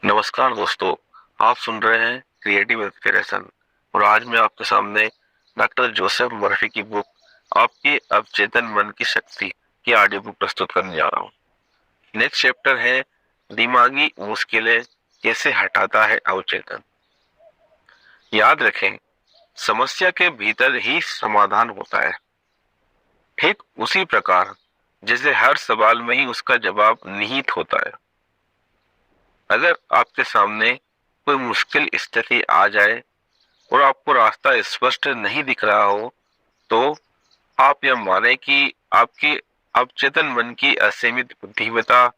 नमस्कार दोस्तों, आप सुन रहे हैं क्रिएटिव इंस्पिरेशन और आज मैं आपके सामने डॉक्टर जोसेफ मर्फी की बुक आपके अवचेतन मन की शक्ति की ऑडियो बुक प्रस्तुत करने जा रहा हूँ। नेक्स्ट चैप्टर है दिमागी मुश्किलें कैसे हटाता है अवचेतन। याद रखें, समस्या के भीतर ही समाधान होता है। ठीक उसी प्रकार जैसे हर सवाल में ही उसका जवाब निहित होता है। अगर आपके सामने कोई मुश्किल स्थिति आ जाए और आपको रास्ता स्पष्ट नहीं दिख रहा हो, तो आप यह माने कि आपकी अवचेतन मन की असीमित बुद्धिमत्ता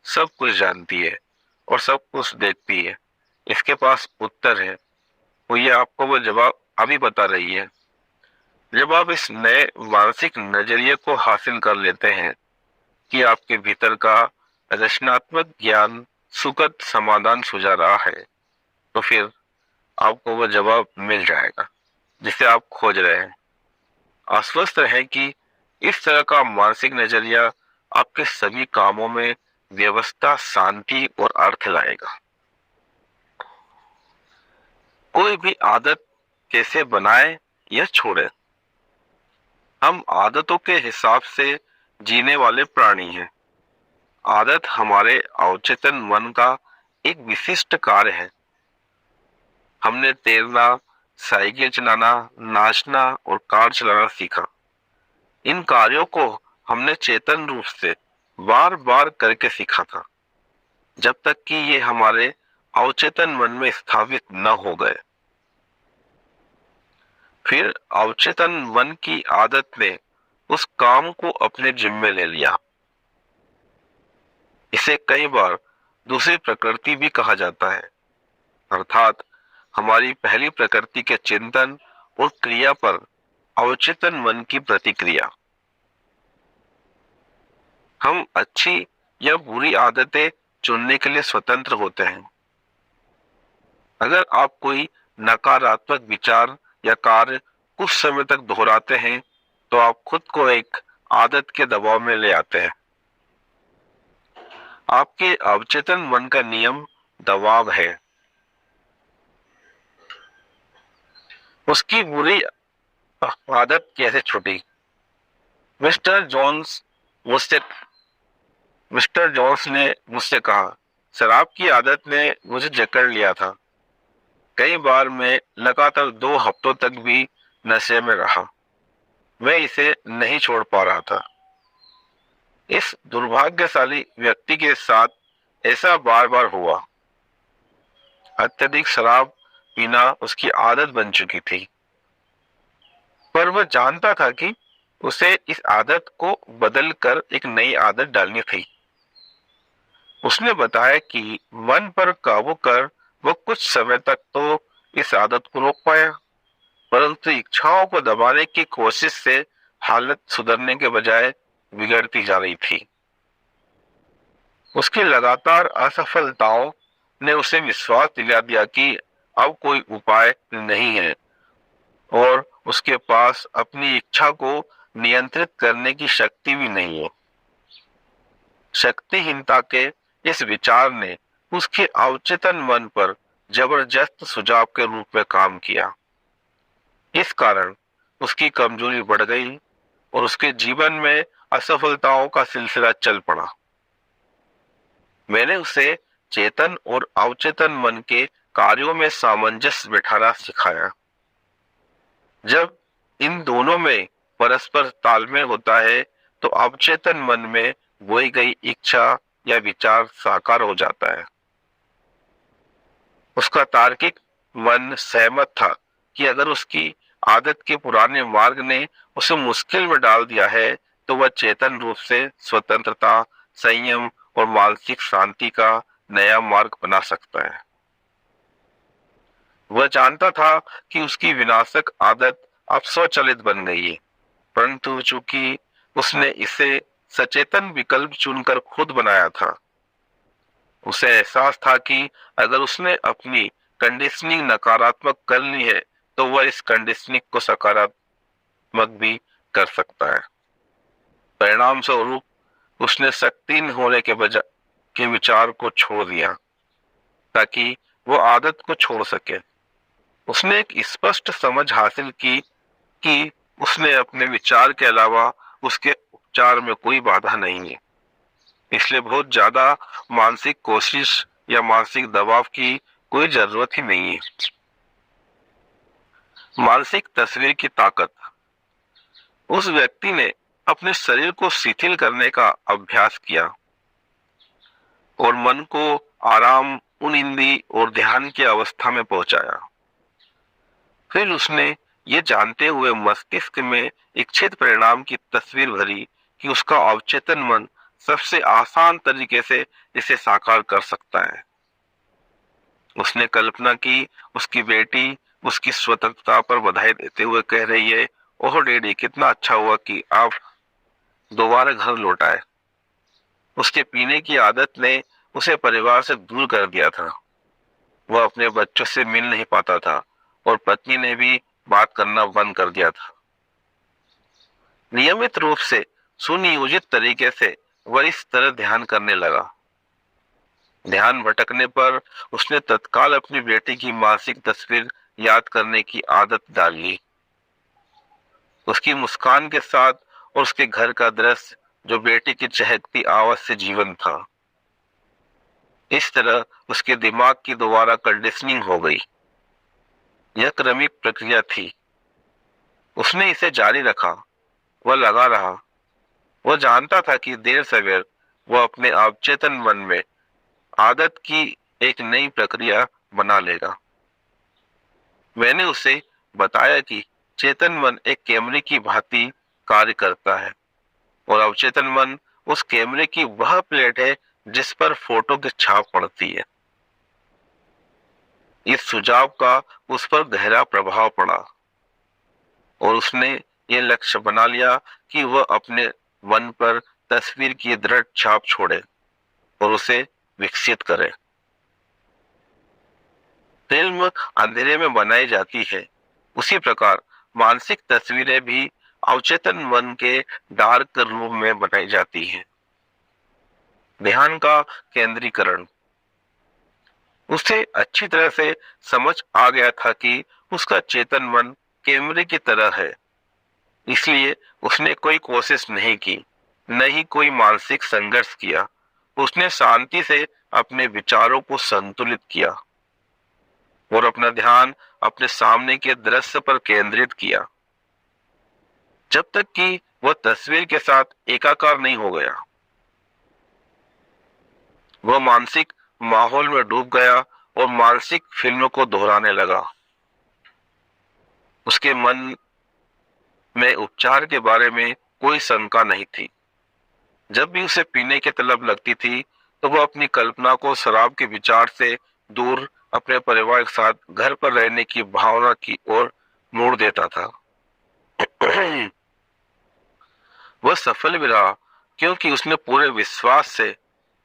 सब कुछ जानती है और सब कुछ देखती है। इसके पास उत्तर है, वो ये आपको वो जवाब अभी बता रही है। जब आप इस नए मानसिक नजरिए को हासिल कर लेते हैं कि आपके भीतर का रचनात्मक ज्ञान सुखद समाधान सुझा रहा है, तो फिर आपको वह जवाब मिल जाएगा जिसे आप खोज रहे हैं। आश्वस्त रहें कि इस तरह का मानसिक नजरिया आपके सभी कामों में व्यवस्था, शांति और अर्थ लाएगा। कोई भी आदत कैसे बनाए या छोड़े, हम आदतों के हिसाब से जीने वाले प्राणी हैं। आदत हमारे अवचेतन मन का एक विशिष्ट कार्य है। हमने तैरना, साइकिल चलाना, नाचना और कार चलाना सीखा। इन कार्यों को हमने चेतन रूप से बार बार करके सीखा था, जब तक कि ये हमारे अवचेतन मन में स्थापित न हो गए। फिर अवचेतन मन की आदत ने उस काम को अपने जिम्मे ले लिया। इसे कई बार दूसरी प्रकृति भी कहा जाता है, अर्थात हमारी पहली प्रकृति के चिंतन और क्रिया पर अवचेतन मन की प्रतिक्रिया। हम अच्छी या बुरी आदतें चुनने के लिए स्वतंत्र होते हैं। अगर आप कोई नकारात्मक विचार या कार्य कुछ समय तक दोहराते हैं, तो आप खुद को एक आदत के दबाव में ले आते हैं। आपके अवचेतन मन का नियम दबाव है। उसकी बुरी आदत कैसे छूटी? मिस्टर जोन्स मुझसे मिस्टर जोन्स ने मुझसे कहा, शराब की आदत ने मुझे जकड़ लिया था। कई बार मैं लगातार 2 हफ्तों तक भी नशे में रहा। मैं इसे नहीं छोड़ पा रहा था। इस दुर्भाग्यशाली व्यक्ति के साथ ऐसा बार बार हुआ। अत्यधिक शराब पीना उसकी आदत बन चुकी थी, पर वह जानता था कि उसे इस आदत को बदलकर एक नई आदत डालनी थी। उसने बताया कि मन पर काबू कर वो कुछ समय तक तो इस आदत को रोक पाया, परंतु इच्छाओं को दबाने की कोशिश से हालत सुधरने के बजाय बिगड़ती जा रही थी। उसकी लगातार असफलताओं ने उसे विश्वास दिला दिया कि अब कोई उपाय नहीं है और उसके पास अपनी इच्छा को नियंत्रित करने की शक्ति भी नहीं है। शक्तिहीनता के इस विचार ने उसके अवचेतन मन पर जबरदस्त सुझाव के रूप में काम किया। इस कारण उसकी कमजोरी बढ़ गई और उसके जीवन में असफलताओं का सिलसिला चल पड़ा। मैंने उसे चेतन और अवचेतन मन के कार्यों में सामंजस्य बिठाना सिखाया। जब इन दोनों में परस्पर तालमेल होता है, तो अवचेतन मन में बोई गई इच्छा या विचार साकार हो जाता है। उसका तार्किक मन सहमत था कि अगर उसकी आदत के पुराने मार्ग ने उसे मुश्किल में डाल दिया है, तो वह चेतन रूप से स्वतंत्रता, संयम और मानसिक शांति का नया मार्ग बना सकता है। वह जानता था कि उसकी विनाशक आदत अब स्वचालित बन गई है, परंतु चूंकि उसने इसे सचेतन विकल्प चुनकर खुद बनाया था, उसे एहसास था कि अगर उसने अपनी कंडीशनिंग नकारात्मक कर ली है, तो वह इस कंडीशनिंग को सकारात्मक भी कर सकता है। परिणाम स्वरूप उसने शक्तिहीन होने के बजाय के विचार को छोड़ दिया। ताकि वो आदत को छोड़ सके। उसने एक स्पष्ट समझ हासिल की कि उसने अपने विचार के अलावा उसके उपचार में कोई बाधा नहीं है, इसलिए बहुत ज्यादा मानसिक कोशिश या मानसिक दबाव की कोई जरूरत ही नहीं है। मानसिक तस्वीर की ताकत। उस व्यक्ति ने अपने शरीर को शिथिल करने का अभ्यास किया और मन को आराम, उनिंदी और ध्यान की अवस्था में पहुंचाया। फिर उसने ये जानते हुए मस्तिष्क में इच्छित परिणाम की तस्वीर भरी कि उसका अवचेतन मन सबसे आसान तरीके से इसे साकार कर सकता है। उसने कल्पना की उसकी बेटी उसकी स्वतंत्रता पर बधाई देते हुए कह रही है, ओह डैडी, कितना अच्छा हुआ कि आप दोबारा घर लौट आए। उसके पीने की आदत ने उसे परिवार से दूर कर दिया था। वह अपने बच्चों से मिल नहीं पाता था और पत्नी ने भी बात करना बंद कर दिया था। नियमित रूप से सुनियोजित तरीके से वह इस तरह ध्यान करने लगा। ध्यान भटकने पर उसने तत्काल अपनी बेटी की मानसिक तस्वीर याद करने की आदत डाल ली। उसकी मुस्कान के साथ और उसके घर का दृश्य जो बेटी की चहकती आवाज से जीवन था। इस तरह उसके दिमाग की दोबारा कंडीशनिंग हो गई। यह क्रमिक प्रक्रिया थी। उसने इसे जारी रखा, वह लगा रहा। वह जानता था कि देर सवेर वह अपने अवचेतन मन में आदत की एक नई प्रक्रिया बना लेगा। मैंने उसे बताया कि चेतन मन एक कैमरे की भांति कार्य करता है और अवचेतन मन उस कैमरे की वह प्लेट है जिस पर फोटो की छाप पड़ती है। इस सुझाव का उस पर गहरा प्रभाव पड़ा और उसने ये लक्ष्य बना लिया कि वह अपने मन पर तस्वीर की दृढ़ छाप छोड़े और उसे विकसित करे। फिल्म अंधेरे में बनाई जाती है, उसी प्रकार मानसिक तस्वीरें भी अवचेतन मन के डार्क रूप में बनाई जाती हैं। ध्यान का केंद्रीकरण। उसे अच्छी तरह से समझ आ गया था कि उसका चेतन मन कैमरे की तरह है, इसलिए उसने कोई कोशिश नहीं की, न ही कोई मानसिक संघर्ष किया। उसने शांति से अपने विचारों को संतुलित किया और अपना ध्यान अपने सामने के दृश्य पर केंद्रित किया, जब तक कि वह तस्वीर के साथ एकाकार नहीं हो गया। वह मानसिक माहौल में डूब गया और मानसिक फिल्मों को दोहराने लगा। उसके मन में उपचार के बारे में कोई शंका नहीं थी। जब भी उसे पीने की तलब लगती थी तो वह अपनी कल्पना को शराब के विचार से दूर अपने परिवार के साथ घर पर रहने की भावना की ओर मोड़ देता था। वह सफल भी रहा क्योंकि उसने पूरे विश्वास से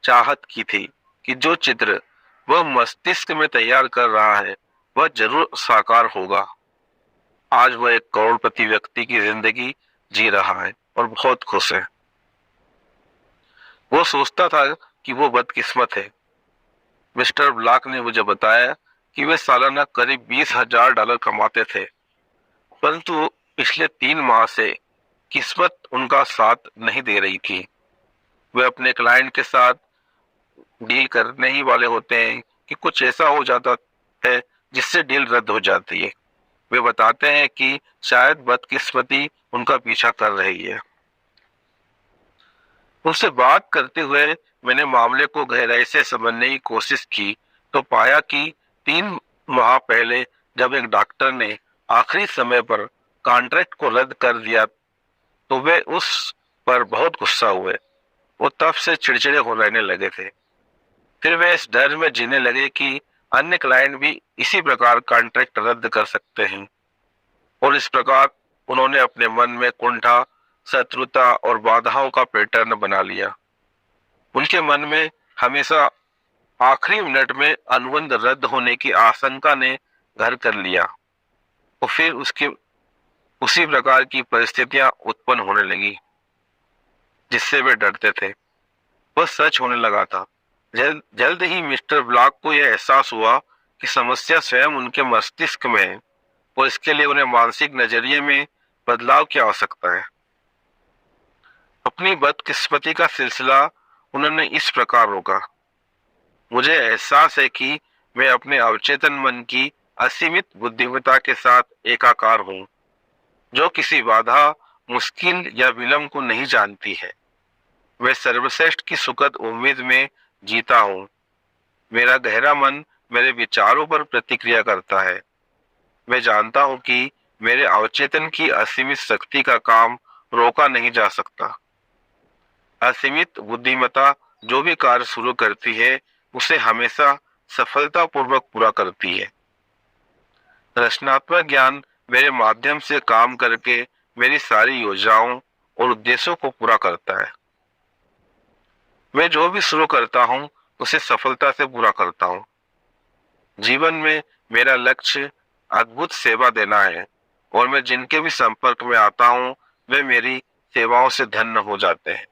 चाहत की थी कि जो चित्र वह मस्तिष्क में तैयार कर रहा है वह जरूर साकार होगा। आज वह एक करोड़पति व्यक्ति की जिंदगी जी रहा है और बहुत खुश है। वो सोचता था कि वो बदकिस्मत है। मिस्टर ब्लॉक ने मुझे बताया कि वे सालाना करीब $20,000 कमाते थे, परंतु पिछले 3 माह से किस्मत उनका साथ नहीं दे रही थी। वे अपने क्लाइंट के साथ डील करने ही वाले होते हैं कि कुछ ऐसा हो जाता है जिससे डील रद्द हो जाती है। वे बताते हैं कि शायद बदकिस्मती उनका पीछा कर रही है। उससे बात करते हुए मैंने मामले को गहराई से समझने की कोशिश की तो पाया कि 3 माह पहले जब एक डॉक्टर ने आखिरी समय पर कॉन्ट्रैक्ट को रद्द कर दिया तो वे उस पर बहुत गुस्सा हुए। वो तब से चिड़चिड़े हो रहने लगे थे। फिर वे इस डर में जीने लगे कि अन्य क्लाइंट भी इसी प्रकार कॉन्ट्रैक्ट रद्द कर सकते हैं और इस प्रकार उन्होंने अपने मन में कुंठा, शत्रुता और बाधाओं का पैटर्न बना लिया। उनके मन में हमेशा आखिरी मिनट में अनुबंध रद्द होने की आशंका ने घर कर लिया और फिर उसके उसी प्रकार की परिस्थितियां उत्पन्न होने लगी जिससे वे डरते थे। वह सच होने लगा था। जल्द ही मिस्टर ब्लॉक को यह एहसास हुआ कि समस्या स्वयं उनके मस्तिष्क में है और इसके लिए उन्हें मानसिक नजरिए में बदलाव की आवश्यकता है। अपनी बदकिस्मती का सिलसिला उन्होंने इस प्रकार रोका। मुझे एहसास है कि मैं अपने अवचेतन मन की असीमित बुद्धिमत्ता के साथ एकाकार हूँ, जो किसी बाधा, मुश्किल या विलंब को नहीं जानती है। मैं सर्वश्रेष्ठ की सुखद उम्मीद में जीता हूँ। मेरा गहरा मन मेरे विचारों पर प्रतिक्रिया करता है। मैं जानता हूँ कि मेरे अवचेतन की असीमित शक्ति का काम रोका नहीं जा सकता। असीमित बुद्धिमत्ता जो भी कार्य शुरू करती है उसे हमेशा सफलतापूर्वक पूरा करती है। रचनात्मक ज्ञान मेरे माध्यम से काम करके मेरी सारी योजनाओं और उद्देश्यों को पूरा करता है। मैं जो भी शुरू करता हूँ उसे सफलता से पूरा करता हूँ। जीवन में मेरा लक्ष्य अद्भुत सेवा देना है और मैं जिनके भी संपर्क में आता हूँ वे मेरी सेवाओं से धन्य हो जाते हैं।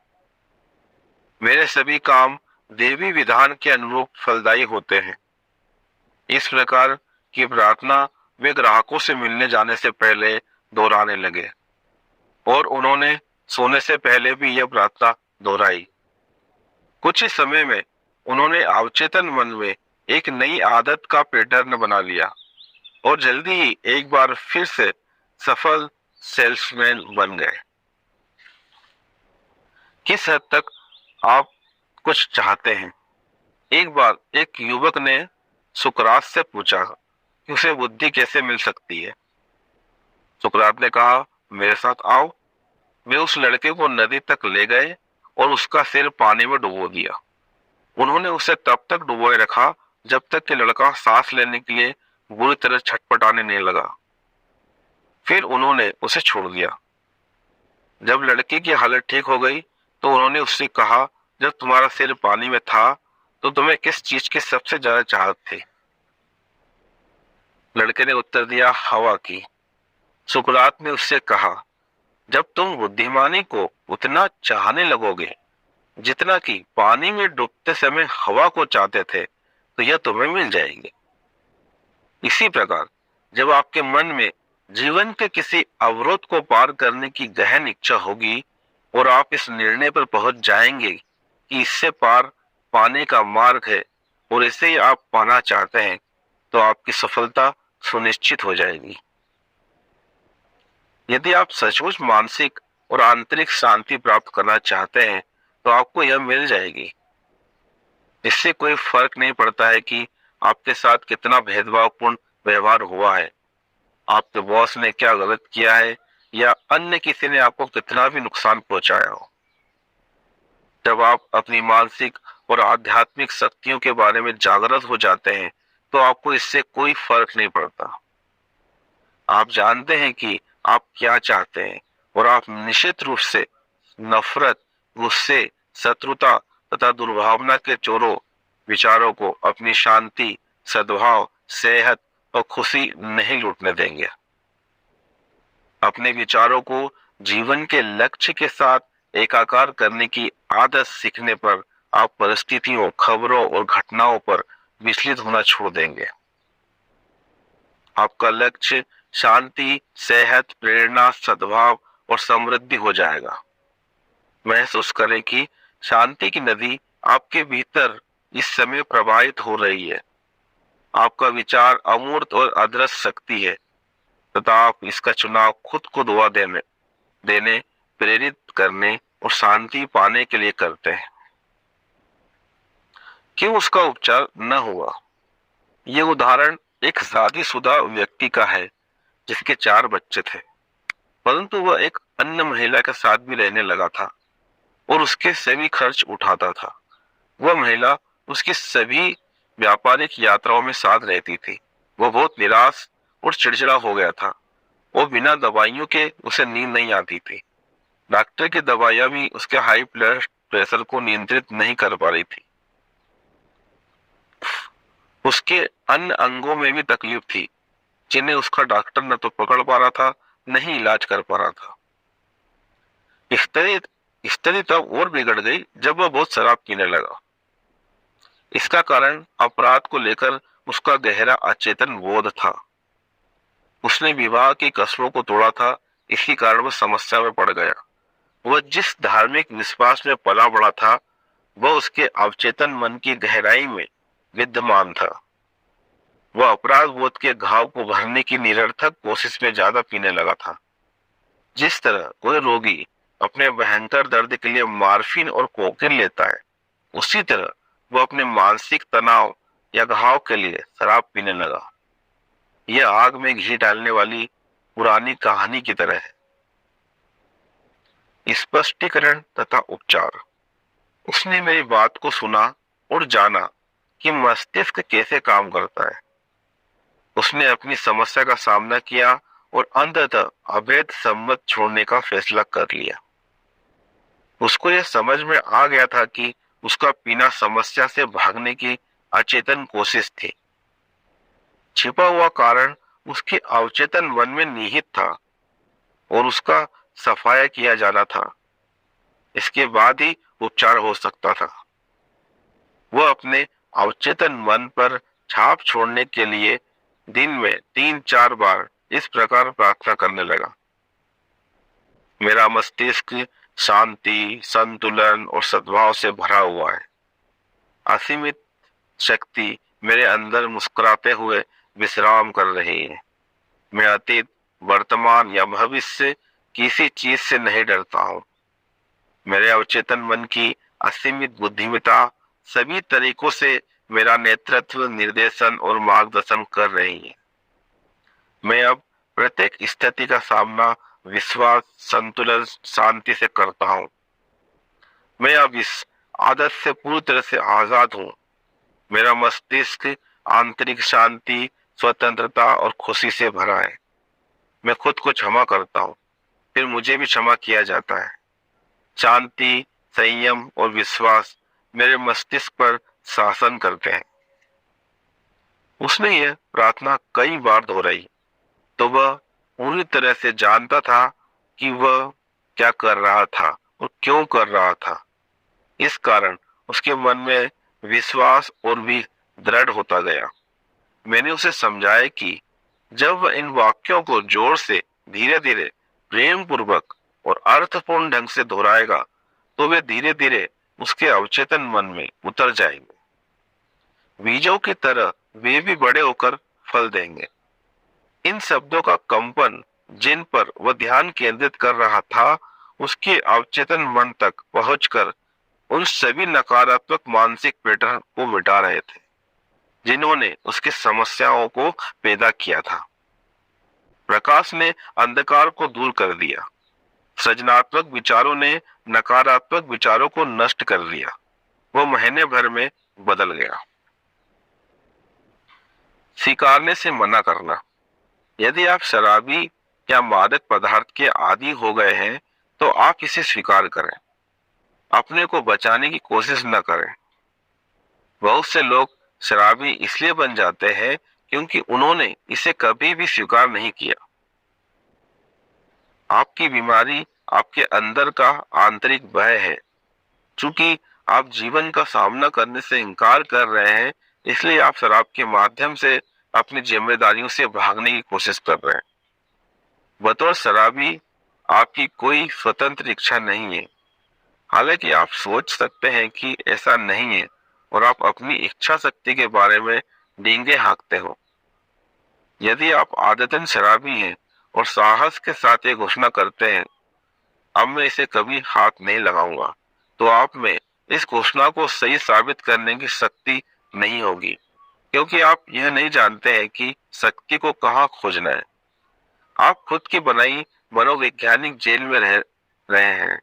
मेरे सभी काम देवी विधान के अनुरूप फलदायी होते हैं। इस प्रकार की प्रार्थना वे ग्राहकों से मिलने जाने से पहले दोहराने लगे और उन्होंने सोने से पहले भी यह प्रार्थना दोहराई। कुछ ही समय में उन्होंने अवचेतन मन में एक नई आदत का पैटर्न बना लिया और जल्दी ही एक बार फिर से सफल सेल्समैन बन गए। किस हद तक आप कुछ चाहते हैं? एक बार एक युवक ने सुकरात से पूछा कि उसे बुद्धि कैसे मिल सकती है। सुकरात ने कहा, मेरे साथ आओ। वे उस लड़के को नदी तक ले गए और उसका सिर पानी में डुबो दिया। उन्होंने उसे तब तक डुबोए रखा जब तक कि लड़का सांस लेने के लिए बुरी तरह छटपटाने नहीं लगा। फिर उन्होंने उसे छोड़ दिया। जब लड़के की हालत ठीक हो गई तो उन्होंने उससे कहा, जब तुम्हारा सिर पानी में था तो तुम्हें किस चीज की सबसे ज्यादा चाहत थी? लड़के ने उत्तर दिया, हवा की। सुकरात ने उससे कहा, जब तुम बुद्धिमानी को उतना चाहने लगोगे जितना कि पानी में डूबते समय हवा को चाहते थे तो यह तुम्हें मिल जाएगी। इसी प्रकार जब आपके मन में जीवन के किसी अवरोध को पार करने की गहन इच्छा होगी और आप इस निर्णय पर पहुंच जाएंगे कि इससे पार पाने का मार्ग है और इसे ही आप पाना चाहते हैं, तो आपकी सफलता सुनिश्चित हो जाएगी। यदि आप सचमुच मानसिक और आंतरिक शांति प्राप्त करना चाहते हैं तो आपको यह मिल जाएगी। इससे कोई फर्क नहीं पड़ता है कि आपके साथ कितना भेदभावपूर्ण व्यवहार हुआ है, आपके बॉस ने क्या गलत किया है या अन्य किसी ने आपको कितना भी नुकसान पहुंचाया हो। जब आप अपनी मानसिक और आध्यात्मिक शक्तियों के बारे में जागृत हो जाते हैं तो आपको इससे कोई फर्क नहीं पड़ता। आप जानते हैं कि आप क्या चाहते हैं और आप निश्चित रूप से नफरत, गुस्से, शत्रुता तथा दुर्भावना के चोरों विचारों को अपनी शांति, सद्भाव, सेहत और खुशी नहीं लूटने देंगे। अपने विचारों को जीवन के लक्ष्य के साथ एकाकार करने की आदत सीखने पर आप परिस्थितियों, खबरों और घटनाओं पर विचलित होना छोड़ देंगे। आपका लक्ष्य शांति, सेहत, प्रेरणा, सद्भाव और समृद्धि हो जाएगा। महसूस करें कि शांति की नदी आपके भीतर इस समय प्रवाहित हो रही है। आपका विचार अमूर्त और अदृश्य शक्ति है तथा आप इसका चुनाव खुद को दुआ देने, प्रेरित करने और शांति पाने के लिए करते हैं। क्यों उसका उपचार न हुआ? यह उदाहरण एक शादीशुदा व्यक्ति का है जिसके 4 बच्चे थे, परंतु वह एक अन्य महिला के साथ भी रहने लगा था और उसके सभी खर्च उठाता था। वह महिला उसकी सभी व्यापारिक यात्राओं में साथ रहती थी। वह बहुत निराश और चिड़चिड़ा हो गया था और बिना दवाइयों के उसे नींद नहीं आती थी। डॉक्टर की दवाइयां भी उसके हाई ब्लड प्रेशर को नियंत्रित नहीं कर पा रही थी। उसके अन्य अंगों में भी तकलीफ थी जिन्हें उसका डॉक्टर न तो पकड़ पा रहा था न ही इलाज कर पा रहा था। स्थिति तब और बिगड़ गई जब वह बहुत शराब पीने लगा। इसका कारण अपराध को लेकर उसका गहरा अचेतन बोध था। उसने विवाह की कसमों को तोड़ा था, इसी कारण वह समस्या में पड़ गया। वह जिस धार्मिक विश्वास में पला बड़ा था वह उसके अवचेतन मन की गहराई में विद्यमान था। वह अपराध बोध के घाव को भरने की निरर्थक कोशिश में ज्यादा पीने लगा था। जिस तरह कोई रोगी अपने भयंकर दर्द के लिए मार्फिन और कोकीन लेता है, उसी तरह वह अपने मानसिक तनाव या घाव के लिए शराब पीने लगा। यह आग में घी डालने वाली पुरानी कहानी की तरह है। स्पष्टीकरण तथा उपचार। उसने मेरी बात को सुना और जाना कि मस्तिष्क कैसे काम करता है। उसने अपनी समस्या का सामना किया और अंततः अवैध संबंध छोड़ने का फैसला कर लिया। उसको यह समझ में आ गया था कि उसका पीना समस्या से भागने की अचेतन कोशिश थी। छिपा हुआ कारण उसके अवचेतन मन में निहित था और उसका सफाया किया जाना था। इसके बाद ही उपचार हो सकता था। वह अपने अवचेतन मन पर छाप छोड़ने के लिए दिन में 3-4 बार इस प्रकार प्रार्थना करने लगा। मेरा मस्तिष्क शांति, संतुलन और सद्भाव से भरा हुआ है। असीमित शक्ति मेरे अंदर मुस्कुराते हुए विश्राम कर रही है। मैं अतीत, वर्तमान या भविष्य किसी चीज से नहीं डरता हूँ। मेरे अवचेतन मन की असीमित बुद्धिमत्ता सभी तरीकों से मेरा नेतृत्व, निर्देशन और मार्गदर्शन कर रही है। मैं अब प्रत्येक स्थिति का सामना विश्वास, संतुलन, शांति से करता हूँ। मैं अब इस आदत से पूरी तरह से आजाद हूँ। मेरा मस्तिष्क आंतरिक शांति, स्वतंत्रता और खुशी से भरा है। मैं खुद को क्षमा करता हूँ, फिर मुझे भी क्षमा किया जाता है। शांति, संयम और विश्वास मेरे मस्तिष्क पर शासन करते हैं। उसने यह प्रार्थना कई बार दोहराई तो वह पूरी तरह से जानता था कि वह क्या कर रहा था और क्यों कर रहा था। इस कारण उसके मन में विश्वास और भी दृढ़ होता गया। मैंने उसे समझाया कि जब वह इन वाक्यों को जोर से, धीरे धीरे, प्रेम पूर्वक और अर्थपूर्ण ढंग से दोहराएगा तो वे धीरे धीरे उसके अवचेतन मन में उतर जाएंगे। बीजों की तरह वे भी बड़े होकर फल देंगे। इन शब्दों का कंपन जिन पर वह ध्यान केंद्रित कर रहा था, उसके अवचेतन मन तक पहुंचकर उन सभी नकारात्मक मानसिक पैटर्न को मिटा रहे थे जिन्होंने उसकी समस्याओं को पैदा किया था। प्रकाश ने अंधकार को दूर कर दिया। सृजनात्मक विचारों ने नकारात्मक विचारों को नष्ट कर दिया। वो महीने भर में बदल गया। स्वीकारने से मना करना। यदि आप शराबी या मादक पदार्थ के आदी हो गए हैं तो आप इसे स्वीकार करें। अपने को बचाने की कोशिश न करें। बहुत से लोग शराबी इसलिए बन जाते हैं क्योंकि उन्होंने इसे कभी भी स्वीकार नहीं किया। आपकी बीमारी आपके अंदर का आंतरिक भय है। चूंकि आप जीवन का सामना करने से इनकार कर रहे हैं, इसलिए आप शराब के माध्यम से अपनी जिम्मेदारियों से भागने की कोशिश कर रहे हैं। बतौर शराबी आपकी कोई स्वतंत्र इच्छा नहीं है। हालांकि आप सोच सकते हैं कि ऐसा नहीं है और आप अपनी इच्छा शक्ति के बारे में डींगे हाँकते हो। यदि आप आदतन शराबी हैं और साहस के साथ ये घोषणा करते हैं, अब मैं इसे कभी हाथ नहीं लगाऊंगा, तो आप में इस घोषणा को सही साबित करने की शक्ति नहीं होगी, क्योंकि आप यह नहीं जानते हैं कि शक्ति को कहाँ खोजना है। आप खुद की बनाई मनोवैज्ञानिक जेल में रह रहे हैं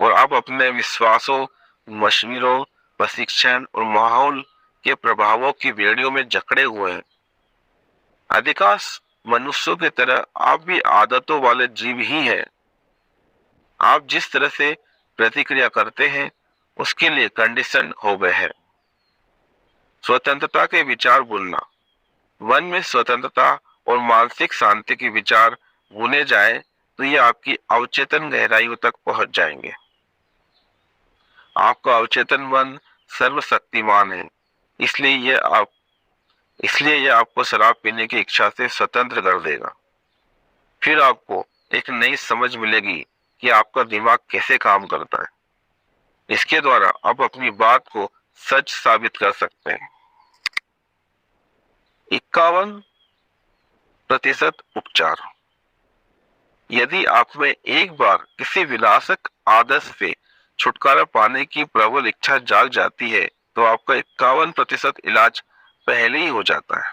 और आप अपने विश्वासों, मशवरों, प्रशिक्षण और माहौल के प्रभावों की बेड़ियों में जकड़े हुए हैं। अधिकांश मनुष्यों की तरह आप भी आदतों वाले जीव ही हैं। आप जिस तरह से प्रतिक्रिया करते हैं उसके लिए कंडीशन हो गए हैं। स्वतंत्रता के विचार भूलना। मन में स्वतंत्रता और मानसिक शांति के विचार भूले जाए तो ये आपकी अवचेतन गहराइयों तक पहुंच जाएंगे। आपका अवचेतन मन सर्वशक्तिमान है, इसलिए यह आपको शराब पीने की इच्छा से स्वतंत्र कर देगा। फिर आपको एक नई समझ मिलेगी कि आपका दिमाग कैसे काम करता है। इसके द्वारा आप अपनी बात को सच साबित कर सकते हैं। 51% उपचार। यदि आप में एक बार किसी विनाशक आदत से छुटकारा पाने की प्रबल इच्छा जाग जाती है तो आपका 51% इलाज पहले ही हो जाता है।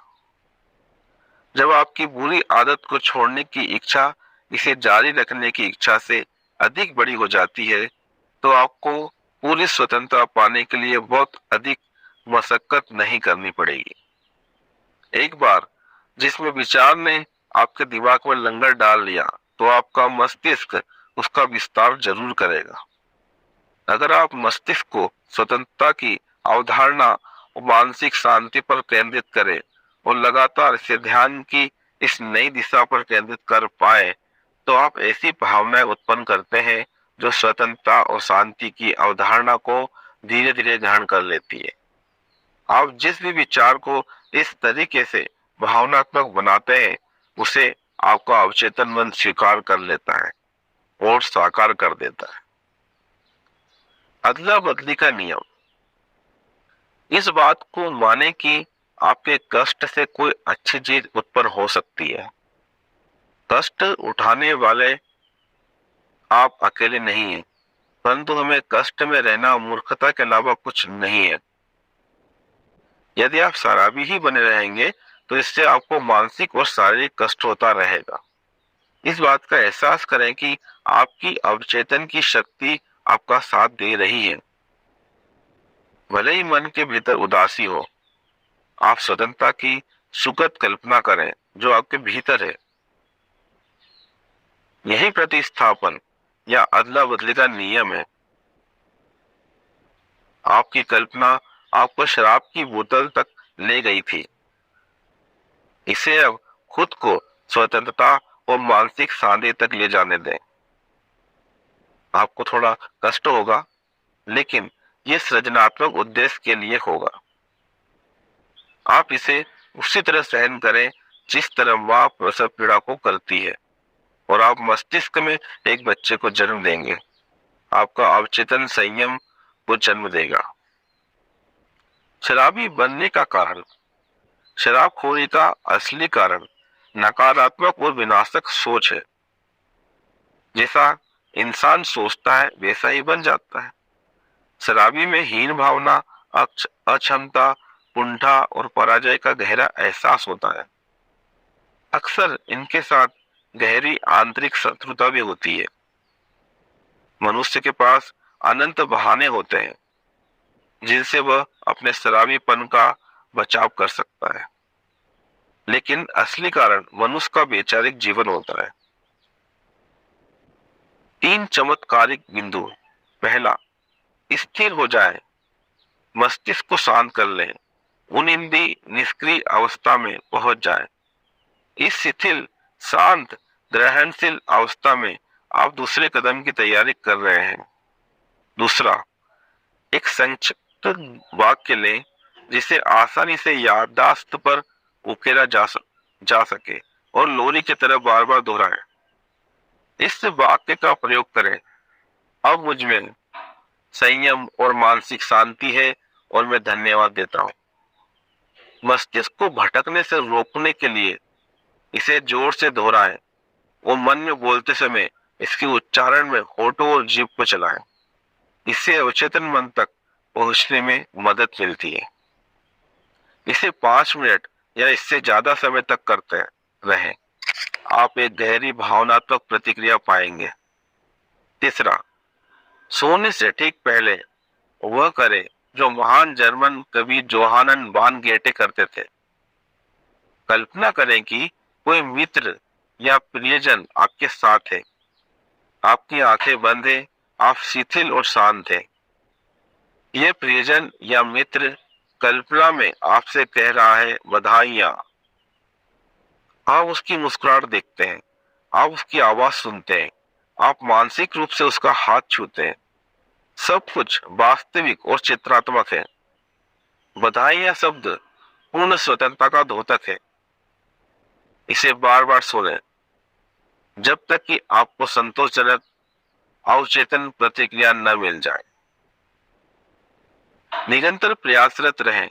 जब आपकी बुरी आदत को छोड़ने की इच्छा इसे जारी रखने की इच्छा से अधिक बड़ी हो जाती है तो आपको पूरी स्वतंत्रता पाने के लिए बहुत अधिक मशक्कत नहीं करनी पड़ेगी। एक बार जिसमें विचार ने आपके दिमाग में लंगर डाल लिया तो आपका मस्तिष्क उसका विस्तार जरूर करेगा। अगर आप मस्तिष्क को स्वतंत्रता की अवधारणा और मानसिक शांति पर केंद्रित करें और लगातार इसे ध्यान की इस नई दिशा पर केंद्रित कर पाए तो आप ऐसी भावनाएं उत्पन्न करते हैं जो स्वतंत्रता और शांति की अवधारणा को धीरे धीरे ग्रहण कर लेती है। आप जिस भी विचार को इस तरीके से भावनात्मक बनाते हैं उसे आपका अवचेतन मन स्वीकार कर लेता है और साकार कर देता है। अदला बदली का नियम। इस बात को माने कि आपके कष्ट से कोई अच्छी चीज उत्पन्न हो सकती है। कष्ट उठाने वाले आप अकेले नहीं हैं, परंतु हमें कष्ट में रहना मूर्खता के अलावा कुछ नहीं है। यदि आप शराबी ही बने रहेंगे तो इससे आपको मानसिक और शारीरिक कष्ट होता रहेगा। इस बात का एहसास करें कि आपकी अवचेतन की शक्ति आपका साथ दे रही है। भले ही मन के भीतर उदासी हो, आप स्वतंत्रता की सुखद कल्पना करें जो आपके भीतर है। यही प्रतिस्थापन या अदला बदली का नियम है। आपकी कल्पना आपको शराब की बोतल तक ले गई थी। इसे अब खुद को स्वतंत्रता और मानसिक शांति तक ले जाने दें। आपको थोड़ा कष्ट होगा, लेकिन यह सृजनात्मक उद्देश्य के लिए होगा। आप इसे उसी तरह सहन करें जिस तरह मां प्रसव पीड़ा को करती है और आप मस्तिष्क में एक बच्चे को जन्म देंगे। आपका अवचेतन संयम को जन्म देगा। शराबी बनने का कारण। शराबखोरी का असली कारण नकारात्मक और विनाशक सोच है। जैसा इंसान सोचता है वैसा ही बन जाता है। शराबी में हीन भावना, अक्षमता, कुंठा और पराजय का गहरा एहसास होता है। अक्सर इनके साथ गहरी आंतरिक शत्रुता भी होती है। मनुष्य के पास अनंत बहाने होते हैं जिनसे वह अपने शराबीपन का बचाव कर सकता है, लेकिन असली कारण मनुष्य का वैचारिक जीवन होता है। 3 चमत्कारिक बिंदु। पहला, स्थिर हो जाए, मस्तिष्क को शांत कर लें, उनिंदी निष्क्रिय अवस्था में पहुंच जाए। इस शिथिल, शांत, ग्रहणशील अवस्था में आप दूसरे कदम की तैयारी कर रहे हैं। दूसरा, एक संक्षिप्त वाक्य लें जिसे आसानी से याददाश्त पर उकेरा जा सके और लोरी की तरह बार बार दोहराएं। इस वाक्य का प्रयोग करें, अब मुझ में संयम और मानसिक शांति है और मैं धन्यवाद देता हूं। मस्तिष्क को भटकने से रोकने के लिए इसे जोर से दोहराएं और मन में बोलते समय इसके उच्चारण में होठों और जीभ को चलाएं। इससे अवचेतन मन तक पहुंचने में मदद मिलती है। इसे 5 मिनट या इससे ज्यादा समय तक करते रहें। आप एक गहरी भावनात्मक प्रतिक्रिया पाएंगे। तीसरा, सोने से ठीक पहले वह करें जो महान जर्मन कवि जोहानन वान गेटे करते थे। कल्पना करें कि कोई मित्र या प्रियजन आपके साथ है। आपकी आंखें बंद है, आप शिथिल और शांत हैं। यह प्रियजन या मित्र कल्पना में आपसे कह रहा है बधाइयां। आप उसकी मुस्कुराहट देखते हैं, आप उसकी आवाज सुनते हैं, आप मानसिक रूप से उसका हाथ छूते हैं। सब कुछ वास्तविक और चित्रात्मक है। बधाई शब्द पूर्ण स्वतंत्रता का द्योतक है। इसे बार बार सुने जब तक कि आपको संतोषजनक अवचेतन प्रतिक्रिया न मिल जाए। निरंतर प्रयासरत रहें।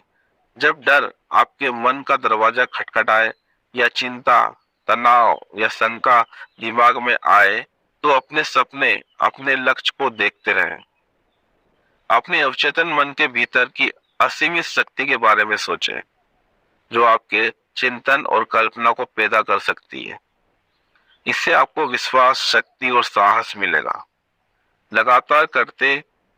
जब डर आपके मन का दरवाजा खटखटाए या चिंता, तनाव या शंका दिमाग में आए, तो अपने सपने, अपने लक्ष्य को देखते रहें। अपने अवचेतन मन के भीतर की असीमित शक्ति के बारे में सोचें, जो आपके चिंतन और कल्पना को पैदा कर सकती है। इससे आपको विश्वास, शक्ति और साहस मिलेगा। लगातार करते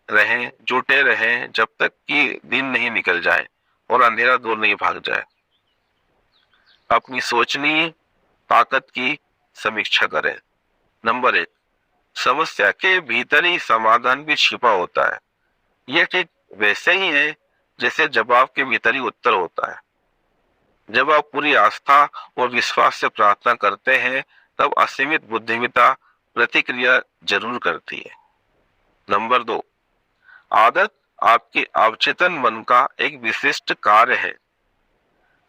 रहें, जुटे रहें जब तक कि दिन नहीं निकल जाए और अंधेरा दूर नहीं भाग जाए। अपनी सोचनीय ताकत की समीक्षा करें। नंबर 1, समस्या के भीतर ही समाधान भी छिपा होता है। यह ठीक वैसे ही है जैसे जवाब के भीतर ही उत्तर होता है। जब आप पूरी आस्था और विश्वास से प्रार्थना करते हैं, तब असीमित बुद्धिमत्ता प्रतिक्रिया जरूर करती है। नंबर 2, आदत आपके अवचेतन मन का एक विशिष्ट कार्य है।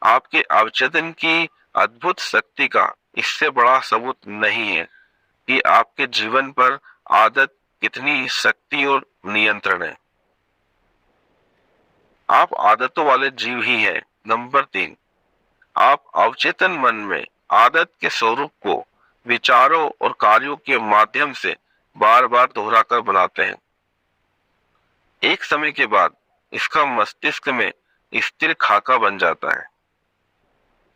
आपके अवचेतन की अद्भुत शक्ति का इससे बड़ा सबूत नहीं है कि आपके जीवन पर आदत कितनी शक्ति और नियंत्रण है। आप आदतों वाले जीव ही हैं। नंबर 3, आप अवचेतन मन में आदत के स्वरूप को विचारों और कार्यों के माध्यम से बार बार दोहराकर बनाते हैं। एक समय के बाद इसका मस्तिष्क में स्थिर खाका बन जाता है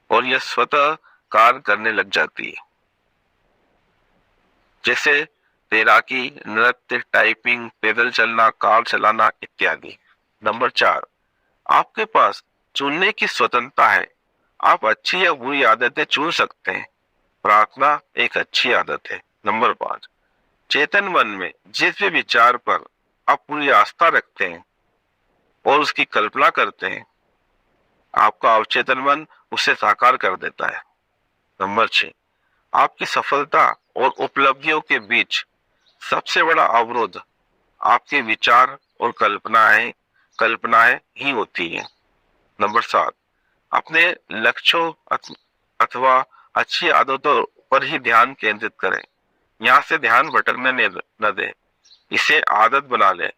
और यह स्वतः कार्य करने लग जाती है, जैसे तैराकी, नृत्य, टाइपिंग, पैदल चलना, कार चलाना इत्यादि। नंबर 4, आपके पास चुनने की स्वतंत्रता है। आप अच्छी या बुरी आदतें चुन सकते हैं। प्रार्थना एक अच्छी आदत है। नंबर 5, चेतन मन में जिस भी विचार पर आप पूरी आस्था रखते हैं और उसकी कल्पना करते हैं, आपका अवचेतन मन उसे साकार कर देता है। नंबर 6, आपकी सफलता और उपलब्धियों के बीच सबसे बड़ा अवरोध आपके विचार और कल्पनाएं ही होती है। नंबर 7, अपने लक्ष्यों अथवा अच्छी आदतों पर ही ध्यान केंद्रित करें। यहाँ से ध्यान भटकने न दें। इसे आदत बना लें।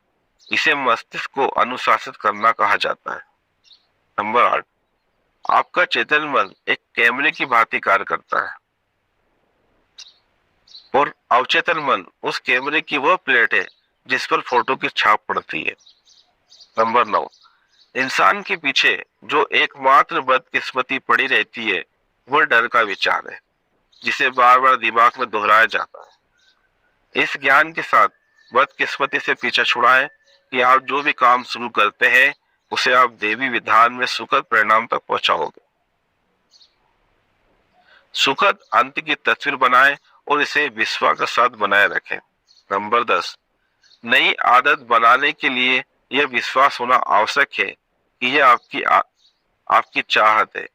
इसे मस्तिष्क को अनुशासित करना कहा जाता है। नंबर 8, आपका चेतन मन एक कैमरे की भांति कार्य करता है और अवचेतन मन उस कैमरे की वह प्लेट है जिस पर फोटो की छाप पड़ती है। नंबर 9, इंसान के पीछे जो एकमात्र बदकिस्मती पड़ी रहती है, वह डर का विचार है, जिसे बार बार दिमाग में दोहराया जाता है। इस ज्ञान के साथ बदकिस्मती से पीछा छुड़ाएं कि आप जो भी काम शुरू करते हैं, उसे आप देवी विधान में सुखद परिणाम तक पहुंचाओगे। सुखद अंत की तस्वीर बनाएं और इसे विश्वास के साथ बनाए रखें। नंबर 10, नई आदत बनाने के लिए यह विश्वास होना आवश्यक है कि यह आपकी चाहत है।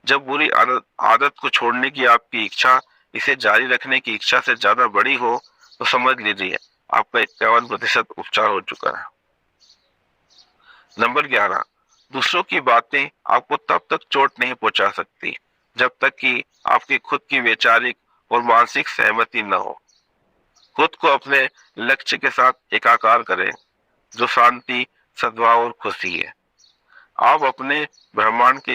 जब बुरी आदत को छोड़ने की आपकी इच्छा इसे जारी रखने की इच्छा से ज्यादा बड़ी हो, तो समझ लीजिए आपका 51% उपचार हो चुका है। नंबर 11, दूसरों की बातें आपको तब तक चोट नहीं पहुंचा सकती जब तक कि आपकी खुद की वैचारिक और मानसिक सहमति न हो। खुद को अपने लक्ष्य के साथ एकाकार करें, जो शांति, सद्भाव और खुशी है। आप अपने ब्रह्मांड के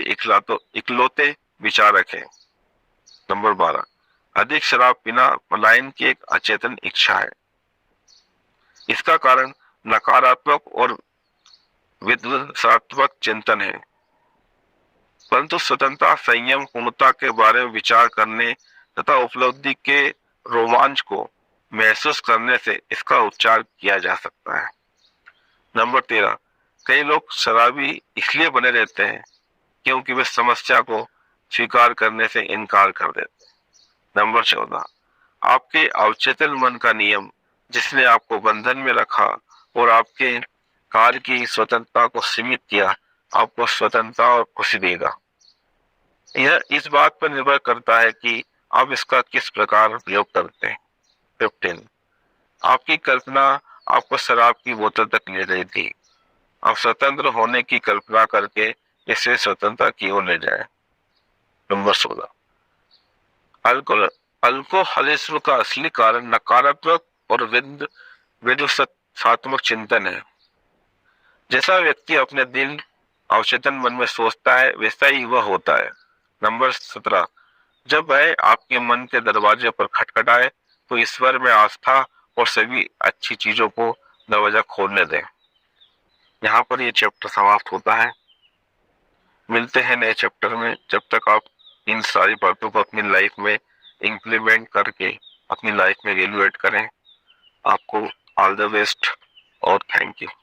इकलौते विचार रखें। नंबर 12, अधिक शराब पीना पलायन की एक अचेतन इच्छा है। इसका कारण नकारात्मक और विध्वंसात्मक चिंतन है, परंतु स्वतंत्रता, संयम, पूर्णता के बारे में विचार करने तथा उपलब्धि के रोमांच को महसूस करने से इसका उपचार किया जा सकता है। नंबर 13, कई लोग शराबी इसलिए बने रहते हैं क्योंकि वे समस्या को स्वीकार करने से इनकार कर देते हैं। नंबर 14, आपके अवचेतन मन का नियम जिसने आपको बंधन में रखा और आपके कार्य की स्वतंत्रता को सीमित किया, आपको स्वतंत्रता और खुशी देगा। यह इस बात पर निर्भर करता है कि आप इसका किस प्रकार प्रयोग करते हैं। 15, आपकी कल्पना आपको शराब की बोतल तक ले रही थी, आप स्वतंत्र होने की कल्पना करके इसे स्वतंत्रता की ओर ले जाए। नंबर 16, अल्कोहलिज्म का असली कारण नकारात्मक और विध्वंसात्मक चिंतन है। जैसा व्यक्ति अपने दिल अवचेतन मन में सोचता है वैसा ही वह होता है। नंबर 17, जब वह आपके मन के दरवाजे पर खटखटाए तो ईश्वर में आस्था और सभी अच्छी चीजों को दरवाजा खोलने दें। यहाँ पर ये चैप्टर समाप्त होता है। मिलते हैं नए चैप्टर में। जब तक आप इन सारी बातों को अपनी लाइफ में इम्प्लीमेंट करके अपनी लाइफ में इवैल्यूएट करें। आपको ऑल द बेस्ट और थैंक यू।